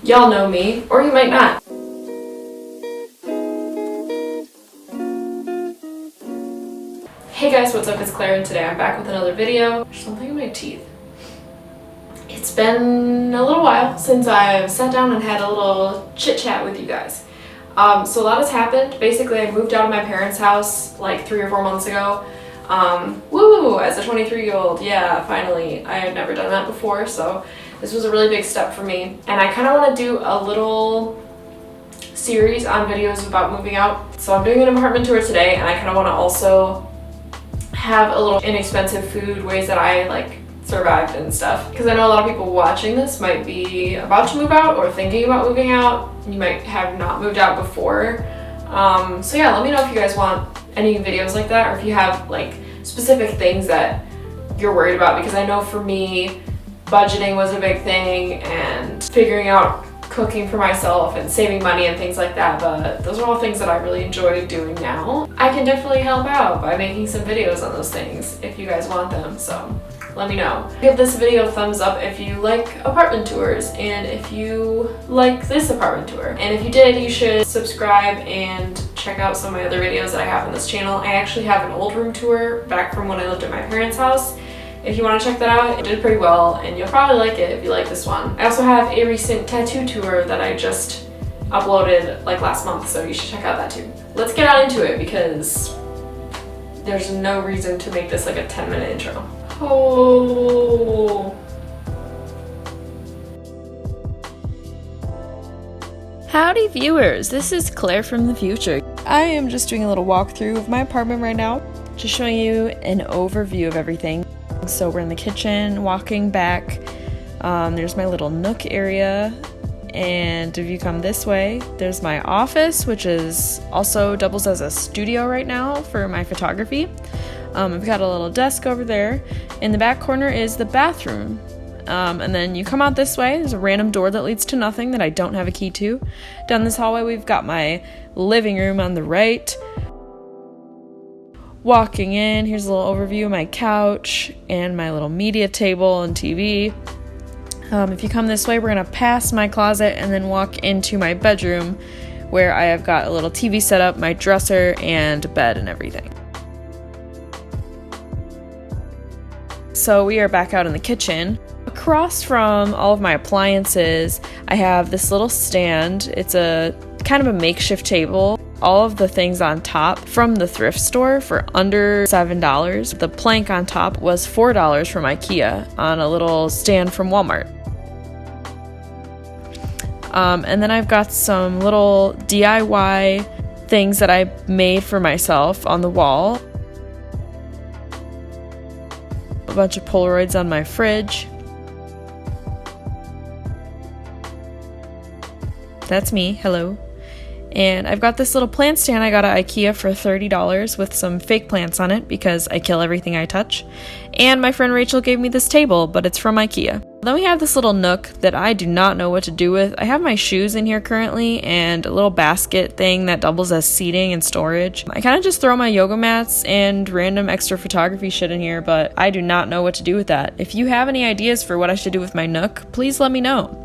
Y'all know me, or you might not. Hey guys, what's up? It's Claire, and today I'm back with another video. There's something in my teeth. It's been a little while since I've sat down and had a little chit chat with you guys. So a lot has happened. Basically, I moved out of my parents' house like 3 or 4 months ago. Woo! As a 23-year-old, yeah, finally. I had never done that before, so this was a really big step for me. And I kind of want to do a little series on videos about moving out. So I'm doing an apartment tour today, and I kind of want to also have a little inexpensive food, ways that I like survived and stuff. Because I know a lot of people watching this might be about to move out or thinking about moving out. You might have not moved out before. So yeah, let me know if you guys want any videos like that, or if you have like specific things that you're worried about, because I know for me, budgeting was a big thing and figuring out cooking for myself and saving money and things like that, but those are all things that I really enjoy doing now. I can definitely help out by making some videos on those things if you guys want them, so let me know. Give this video a thumbs up if you like apartment tours, and if you like this apartment tour. And if you did, you should subscribe and check out some of my other videos that I have on this channel. I actually have an old room tour back from when I lived at my parents' house. If you want to check that out, it did pretty well, and you'll probably like it if you like this one. I also have a recent tattoo tour that I just uploaded like last month, so you should check out that too. Let's get on into it, because there's no reason to make this like a 10-minute intro. Oh. Howdy viewers, this is Claire from the future. I am just doing a little walkthrough of my apartment right now, just showing you an overview of everything. So we're in the kitchen, walking back, there's my little nook area, and if you come this way, there's my office, which is also doubles as a studio right now for my photography. I've got a little desk over there. In the back corner is the bathroom. And then you come out this way, there's a random door that leads to nothing that I don't have a key to. Down this hallway, we've got my living room on the right. Walking in, here's a little overview of my couch and my little media table and TV. If you come this way, we're gonna pass my closet and then walk into my bedroom, where I have got a little TV set up, my dresser, and bed and everything. So we are back out in the kitchen. Across from all of my appliances, I have this little stand. It's a kind of a makeshift table. All of the things on top from the thrift store for under $7. The plank on top was $4 from IKEA on a little stand from Walmart. And then I've got some little DIY things that I made for myself on the wall. A bunch of Polaroids on my fridge. That's me, hello. And I've got this little plant stand I got at IKEA for $30 with some fake plants on it because I kill everything I touch. And my friend Rachel gave me this table, but it's from IKEA. Then we have this little nook that I do not know what to do with. I have my shoes in here currently and a little basket thing that doubles as seating and storage. I kind of just throw my yoga mats and random extra photography shit in here, but I do not know what to do with that. If you have any ideas for what I should do with my nook, please let me know.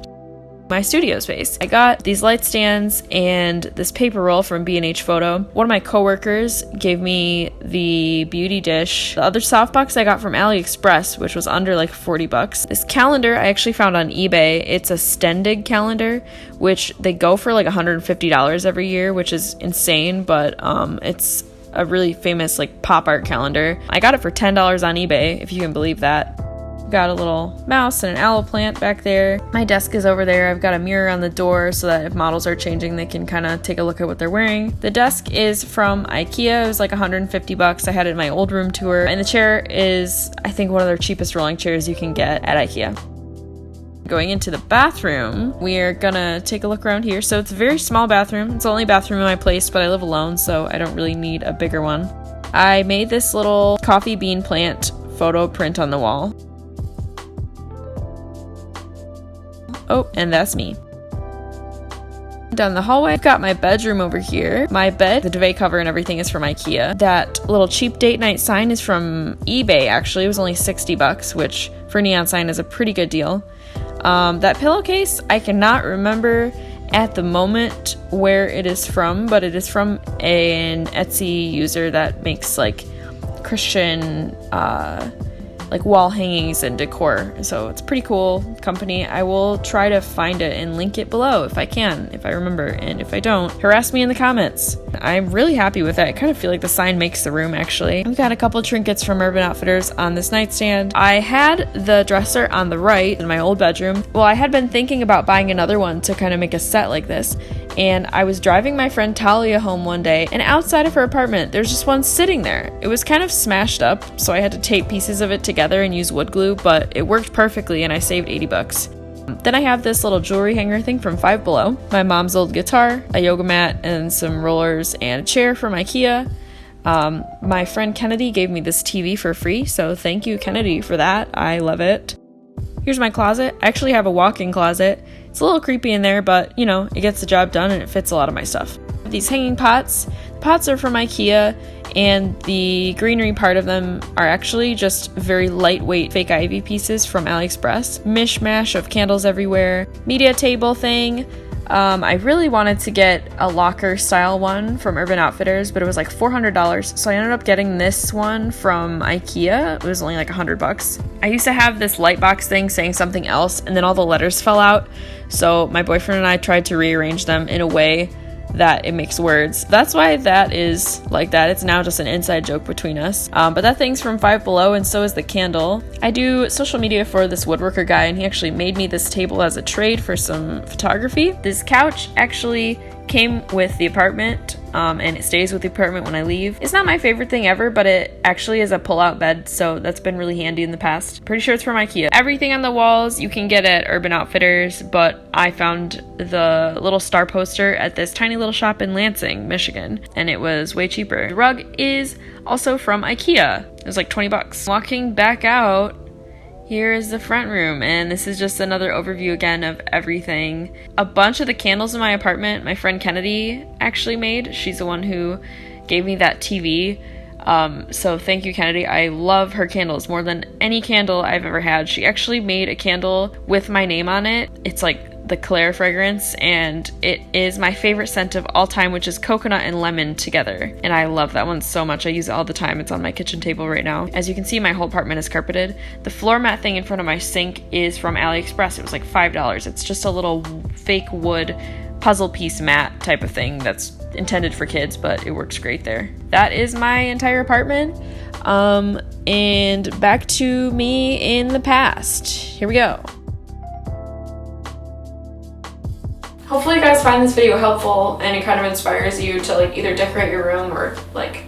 My studio space. I got these light stands and this paper roll from B&H Photo. One of my coworkers gave me the beauty dish. The other softbox I got from AliExpress, which was under like 40 bucks. This calendar I actually found on eBay. It's a Stendig calendar, which they go for like $150 every year, which is insane, but it's a really famous like pop art calendar. I got it for $10 on eBay, if you can believe that. Got a little mouse and an aloe plant back there. My desk is over there. I've got a mirror on the door so that if models are changing, they can kind of take a look at what they're wearing. The desk is from IKEA. It was like 150 bucks. I had it in my old room tour. And the chair is, I think, one of their cheapest rolling chairs you can get at IKEA. Going into the bathroom, we are gonna take a look around here. So it's a very small bathroom. It's the only bathroom in my place, but I live alone, so I don't really need a bigger one. I made this little coffee bean plant photo print on the wall. Oh, and that's me. Down the hallway, I've got my bedroom over here. My bed, the duvet cover and everything is from IKEA. That little cheap date night sign is from eBay, actually. It was only 60 bucks, which for neon sign is a pretty good deal. That pillowcase, I cannot remember at the moment where it is from, but it is from an Etsy user that makes like Christian like wall hangings and decor. So it's a pretty cool company. I will try to find it and link it below if I can, if I remember, and if I don't, harass me in the comments. I'm really happy with it. I kind of feel like the sign makes the room, actually. I've got a couple trinkets from Urban Outfitters on this nightstand. I had the dresser on the right in my old bedroom. Well, I had been thinking about buying another one to kind of make a set like this, and I was driving my friend Talia home one day, and outside of her apartment there's just one sitting there. It was kind of smashed up, so I had to tape pieces of it together and use wood glue, but it worked perfectly and I saved 80 bucks. Then I have this little jewelry hanger thing from Five Below, my mom's old guitar, a yoga mat, and some rollers, and a chair from IKEA. My friend Kennedy gave me this TV for free, so thank you, Kennedy, for that. I love it. Here's my closet. I actually have a walk-in closet. It's a little creepy in there, but, you know, it gets the job done and it fits a lot of my stuff. These hanging pots. The pots are from IKEA, and the greenery part of them are actually just very lightweight fake ivy pieces from AliExpress. Mishmash of candles everywhere. Media table thing. I really wanted to get a locker style one from Urban Outfitters, but it was like $400, so I ended up getting this one from IKEA. It was only like $100. I used to have this light box thing saying something else, and then all the letters fell out, so my boyfriend and I tried to rearrange them in a way that it makes words. That's why that is like that. It's now just an inside joke between us. But that thing's from Five Below, and so is the candle. I do social media for this woodworker guy, and he actually made me this table as a trade for some photography. This couch actually came with the apartment, and it stays with the apartment when I leave. It's not my favorite thing ever, but it actually is a pull-out bed, so that's been really handy in the past. Pretty sure it's from IKEA. Everything on the walls you can get at Urban Outfitters, but I found the little star poster at this tiny little shop in Lansing, Michigan, and it was way cheaper. The rug is also from IKEA. It was like 20 bucks. Walking back out, here is the front room, and this is just another overview again of everything. A bunch of the candles in my apartment, my friend Kennedy actually made. She's the one who gave me that TV. So thank you, Kennedy. I love her candles more than any candle I've ever had. She actually made a candle with my name on it. It's like the Claire fragrance, and it is my favorite scent of all time, which is coconut and lemon together, and I love that one so much. I use it all the time. It's on my kitchen table right now. As you can see, my whole apartment is carpeted. The floor mat thing in front of my sink is from AliExpress. It was like $5. It's just a little fake wood puzzle piece mat type of thing that's intended for kids, but it works great there. That is my entire apartment, and back to me in the past. Here we go. Hopefully you guys find this video helpful and it kind of inspires you to like either decorate your room or like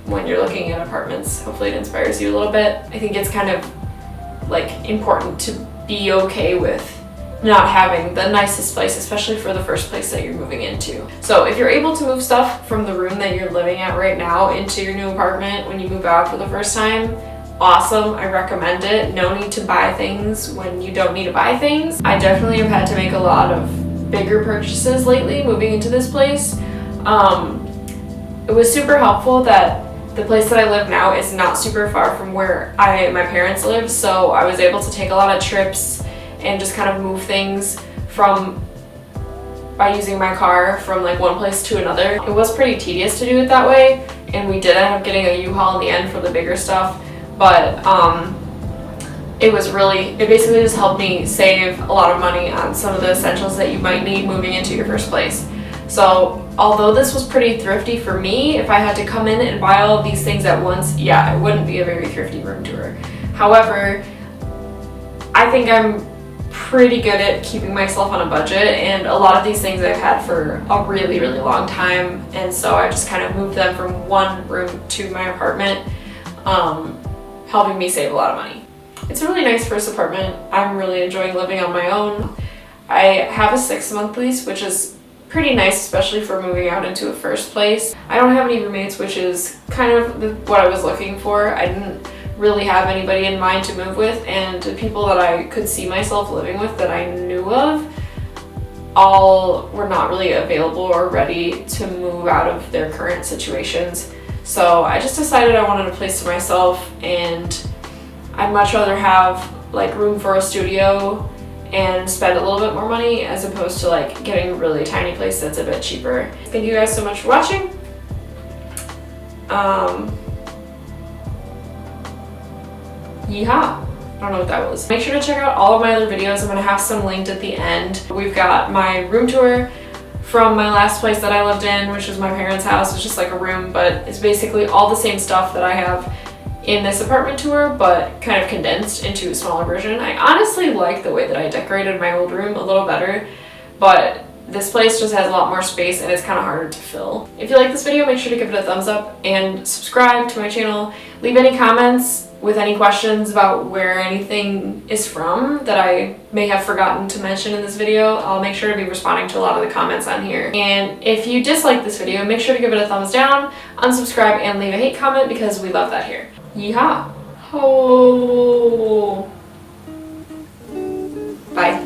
when you're looking at apartments. Hopefully it inspires you a little bit. I think it's kind of like important to be okay with not having the nicest place, especially for the first place that you're moving into. So if you're able to move stuff from the room that you're living at right now into your new apartment when you move out for the first time, awesome. I recommend it. No need to buy things when you don't need to buy things. I definitely have had to make a lot of bigger purchases lately moving into this place. It was super helpful that the place that I live now is not super far from where my parents live, so I was able to take a lot of trips and just kind of move things by using my car from like one place to another. It was pretty tedious to do it that way, and we did end up getting a U-Haul in the end for the bigger stuff, but it basically just helped me save a lot of money on some of the essentials that you might need moving into your first place. So although this was pretty thrifty for me, if I had to come in and buy all of these things at once, yeah, it wouldn't be a very thrifty room tour. However, I think I'm pretty good at keeping myself on a budget, and a lot of these things I've had for a really, really long time, and so I just kind of moved them from one room to my apartment, helping me save a lot of money. It's a really nice first apartment. I'm really enjoying living on my own. I have a 6-month lease, which is pretty nice, especially for moving out into a first place. I don't have any roommates, which is kind of what I was looking for. I didn't really have anybody in mind to move with, and the people that I could see myself living with that I knew of all were not really available or ready to move out of their current situations. So I just decided I wanted a place to myself, and I'd much rather have like room for a studio and spend a little bit more money as opposed to like getting a really tiny place that's a bit cheaper. Thank you guys so much for watching. Yeehaw. I don't know what that was. Make sure to check out all of my other videos. I'm gonna have some linked at the end. We've got my room tour from my last place that I lived in, which was my parents' house. It's just like a room, but it's basically all the same stuff that I have in this apartment tour, but kind of condensed into a smaller version. I honestly like the way that I decorated my old room a little better, but this place just has a lot more space and it's kind of harder to fill. If you like this video, make sure to give it a thumbs up and subscribe to my channel. Leave any comments with any questions about where anything is from that I may have forgotten to mention in this video. I'll make sure to be responding to a lot of the comments on here. And if you dislike this video, make sure to give it a thumbs down, unsubscribe, and leave a hate comment because we love that here. Yeehaw. Oh. Bye.